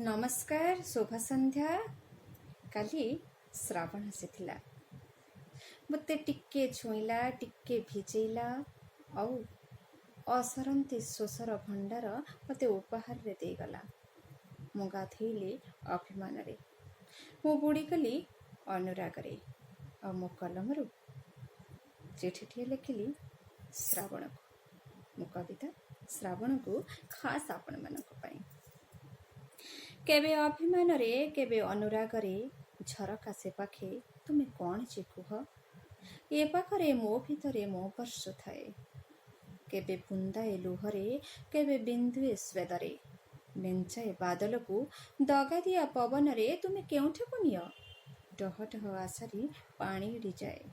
ନମସ୍କାର, ଶୁଭ ସନ୍ଧ୍ୟା। କାଲି ଶ୍ରାବଣ ଆସିଥିଲା। ମୋତେ ଟିକେ ଛୁଇଁଲା, ଟିକେ ଭିଜେଇଲା, ଆଉ ଅସରନ୍ତି ଶୋଷର ଭଣ୍ଡାର ମୋତେ ଉପହାରରେ ଦେଇଗଲା। ମୁଁ ଗାଧେଇଲି ଅଭିମାନରେ, ମୁଁ ବୁଡ଼ିଗଲି ଅନୁରାଗରେ, ଆଉ ମୋ କଲମରୁ ଚିଠିଟିଏ ଲେଖିଲି ଶ୍ରାବଣକୁ। ମୋ କବିତା ଶ୍ରାବଣକୁ ଖାସ୍ ଆପଣମାନଙ୍କ ପାଇଁ। କେବେ ଅଭିମାନରେ, କେବେ ଅନୁରାଗରେ, ଝରକା ସେ ପାଖେ ତୁମେ କ'ଣ ଯେ କୁହ, ଏ ପାଖରେ ମୋ ଭିତରେ ମୋ ବର୍ଷ ଥାଏ। କେବେ ବୁନ୍ଦାଏ ଲୁହରେ, କେବେ ବିନ୍ଦୁଏ ସ୍ୱେଦରେ, ମେଞ୍ଚାଏ ବାଦଲକୁ ଦଗାଦିଆ ପବନରେ ତୁମେ କେଉଁଠାକୁ ନିଅ, ଡହ ଡହ ଆଶାରେ ପାଣି ଏଡ଼ିଯାଏ।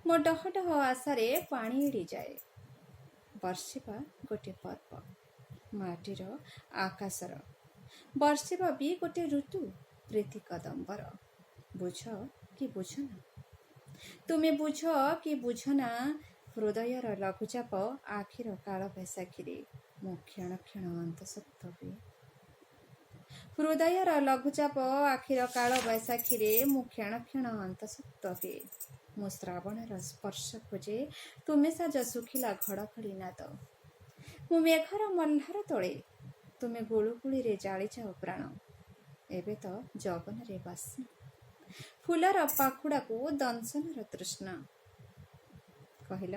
ମୋ ଡହ ଡହ ଆଶାରେ ପାଣି ଏଡ଼ିଯାଏ। ବର୍ଷିବା ଗୋଟେ ପର୍ବ, ମାଟିର ଆକାଶର, ବର୍ଷିବା ବି ଗୋଟେ ଋତୁ, ପ୍ରୀତି କଦମ୍ବର। ବୁଝ କି ବୁଝନା, ତୁମେ ବୁଝ କି ବୁଝନା, ହୃଦୟର ଲଘୁଚାପ ଆଖିର କାଳ ବୈଶାଖୀରେ ମୁଁ କ୍ଷଣ କ୍ଷଣ ଅନ୍ତଃସତ୍ତ୍ୱ ହୁଏ। ହୃଦୟର ଲଘୁଚାପ ଆଖିର କାଳ ବୈଶାଖୀରେ ମୁଁ କ୍ଷଣ କ୍ଷଣ ଅନ୍ତଃସତ୍ତ୍ୱ ହୁଏ। ମୁଁ ଶ୍ରାବଣର ସ୍ପର୍ଶ ଖୋଜେ, ତୁମେ ସାଜ ଶୁଖିଲା ଘଡ଼ଘଡ଼ି ନାଦ। ମୁଁ ମେଘର ମହ୍ଲାର ତଳେ, ତୁମେ ଗୁଳୁଗୁଳିରେ ଜାଳିଯାଅ ପ୍ରାଣ। ଏବେ ତ ଯୌବନରେ ବାସ୍ନା, ଫୁଲର ପାଖୁଡ଼ାକୁ ଦଂଶନର ତୃଷ୍ଣା। କହିଲ,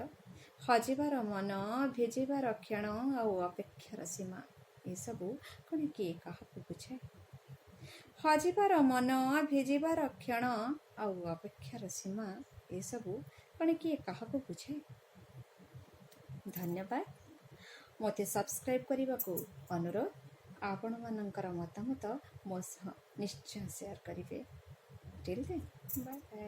ହଜିବାର ମନ, ଭିଜିବାର କ୍ଷଣ, ଆଉ ଅପେକ୍ଷାର ସୀମା, ଏସବୁ କ'ଣ କିଏ କାହାକୁ ବୁଝାଏ? ହଜିବାର ମନ, ଭିଜିବାର କ୍ଷଣ, ଆଉ ଅପେକ୍ଷାର ସୀମା, ଏସବୁ କ'ଣ କିଏ କାହାକୁ ବୁଝାଏ? ଧନ୍ୟବାଦ। ମୋତେ ସବସ୍କ୍ରାଇବ୍ କରିବାକୁ ଅନୁରୋଧ। ଆପଣମାନଙ୍କର ମତାମତ ମୋ ସହ ନିଶ୍ଚୟ ସେୟାର କରିବେ। Till then, bye bye.